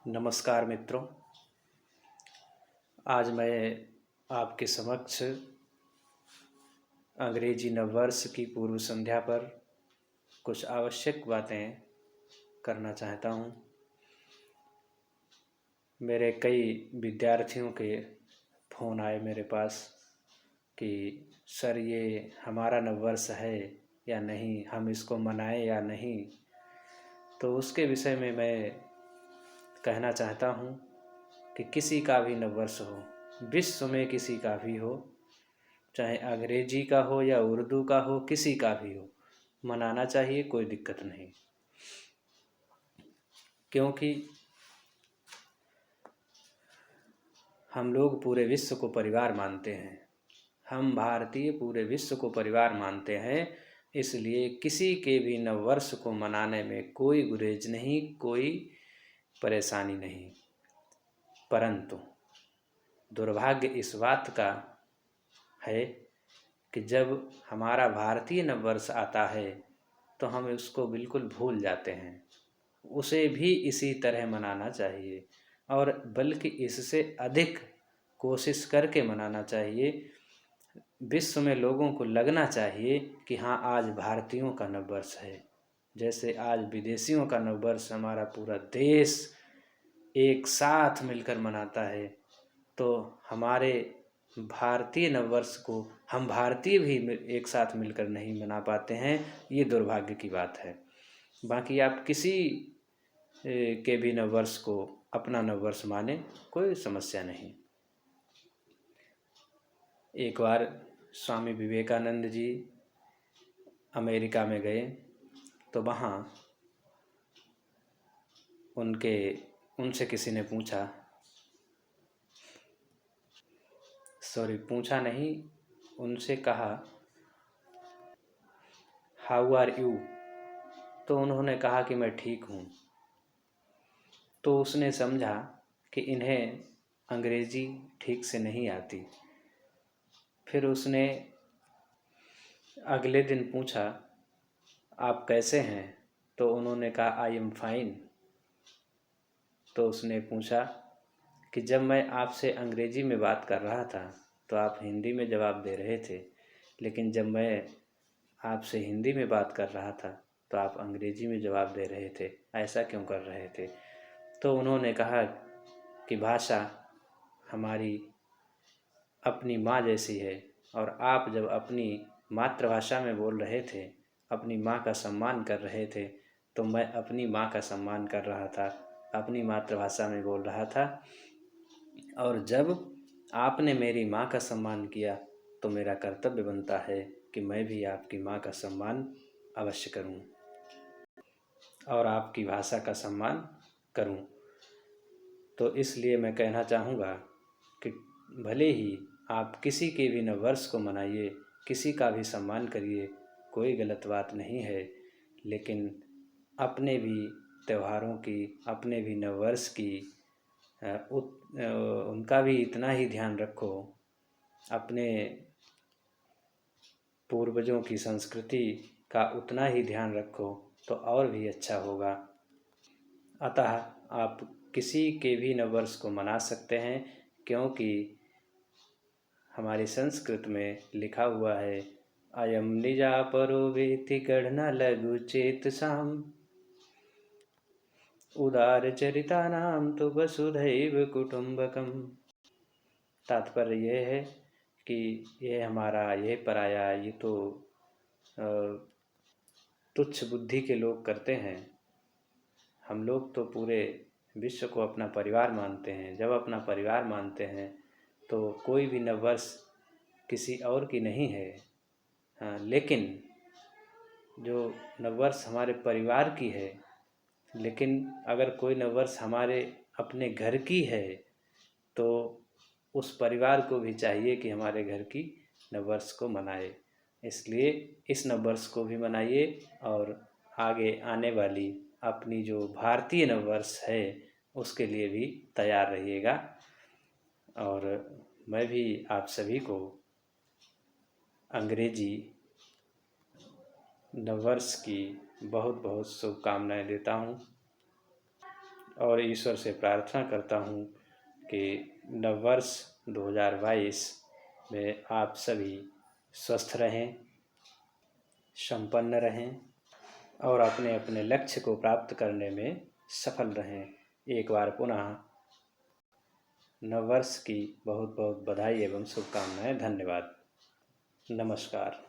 नमस्कार मित्रों। आज मैं आपके समक्ष अंग्रेजी नववर्ष की पूर्व संध्या पर कुछ आवश्यक बातें करना चाहता हूँ। मेरे कई विद्यार्थियों के फ़ोन आए मेरे पास कि सर ये हमारा नववर्ष है या नहीं, हम इसको मनाएं या नहीं। तो उसके विषय में मैं कहना चाहता हूँ कि किसी का भी नववर्ष हो, विश्व में किसी का भी हो, चाहे अंग्रेजी का हो या उर्दू का हो, किसी का भी हो, मनाना चाहिए, कोई दिक्कत नहीं। क्योंकि हम लोग पूरे विश्व को परिवार मानते हैं, हम भारतीय पूरे विश्व को परिवार मानते हैं। इसलिए किसी के भी नववर्ष को मनाने में कोई गुरेज नहीं, कोई परेशानी नहीं। परंतु दुर्भाग्य इस बात का है कि जब हमारा भारतीय नववर्ष आता है तो हम उसको बिल्कुल भूल जाते हैं। उसे भी इसी तरह मनाना चाहिए और बल्कि इससे अधिक कोशिश करके मनाना चाहिए। विश्व में लोगों को लगना चाहिए कि हाँ, आज भारतीयों का नववर्ष है। जैसे आज विदेशियों का नववर्ष हमारा पूरा देश एक साथ मिलकर मनाता है, तो हमारे भारतीय नववर्ष को हम भारतीय भी एक साथ मिलकर नहीं मना पाते हैं। ये दुर्भाग्य की बात है। बाकी आप किसी के भी नववर्ष को अपना नववर्ष माने, कोई समस्या नहीं। एक बार स्वामी विवेकानंद जी अमेरिका में गए तो वहाँ उनसे किसी ने पूछा नहीं, उनसे कहा हाउ आर यू। तो उन्होंने कहा कि मैं ठीक हूँ। तो उसने समझा कि इन्हें अंग्रेजी ठीक से नहीं आती। फिर उसने अगले दिन पूछा आप कैसे हैं। तो उन्होंने कहा आई एम फाइन। तो उसने पूछा कि जब मैं आपसे अंग्रेजी में बात कर रहा था तो आप हिंदी में जवाब दे रहे थे, लेकिन जब मैं आपसे हिंदी में बात कर रहा था तो आप अंग्रेजी में जवाब दे रहे थे, ऐसा क्यों कर रहे थे। तो उन्होंने कहा कि भाषा हमारी अपनी माँ जैसी है और आप जब अपनी मातृभाषा में बोल रहे थे, अपनी माँ का सम्मान कर रहे थे, तो मैं अपनी माँ का सम्मान कर रहा था, अपनी मातृभाषा में बोल रहा था। और जब आपने मेरी माँ का सम्मान किया तो मेरा कर्तव्य बनता है कि मैं भी आपकी माँ का सम्मान अवश्य करूं और आपकी भाषा का सम्मान करूं। तो इसलिए मैं कहना चाहूँगा कि भले ही आप किसी के भी नववर्ष को मनाइए, किसी का भी सम्मान करिए, कोई गलत बात नहीं है, लेकिन अपने भी त्योहारों की, अपने भी नववर्ष की उनका भी इतना ही ध्यान रखो, अपने पूर्वजों की संस्कृति का उतना ही ध्यान रखो तो और भी अच्छा होगा। अतः आप किसी के भी नववर्ष को मना सकते हैं, क्योंकि हमारी संस्कृत में लिखा हुआ है अयम निजा परो वेति गढ़ना लघु चेत साम उदार चरिता नाम तो वसुधैव कुटुंबकम। तात्पर्य यह है कि ये हमारा, ये पराया, ये तो तुच्छ बुद्धि के लोग करते हैं। हम लोग तो पूरे विश्व को अपना परिवार मानते हैं। जब अपना परिवार मानते हैं तो कोई भी नववर्ष किसी और की नहीं है। हाँ, लेकिन जो नववर्ष हमारे परिवार की है, लेकिन अगर कोई नववर्ष हमारे अपने घर की है तो उस परिवार को भी चाहिए कि हमारे घर की नववर्ष को मनाए। इसलिए इस नववर्ष को भी मनाइए और आगे आने वाली अपनी जो भारतीय नववर्ष है उसके लिए भी तैयार रहिएगा। और मैं भी आप सभी को अंग्रेजी नववर्ष की बहुत बहुत शुभकामनाएं देता हूँ। और ईश्वर से प्रार्थना करता हूँ कि नववर्ष 2022 में आप सभी स्वस्थ रहें, संपन्न रहें और अपने अपने लक्ष्य को प्राप्त करने में सफल रहें। एक बार पुनः नववर्ष की बहुत बहुत बधाई एवं शुभकामनाएं। धन्यवाद। नमस्कार।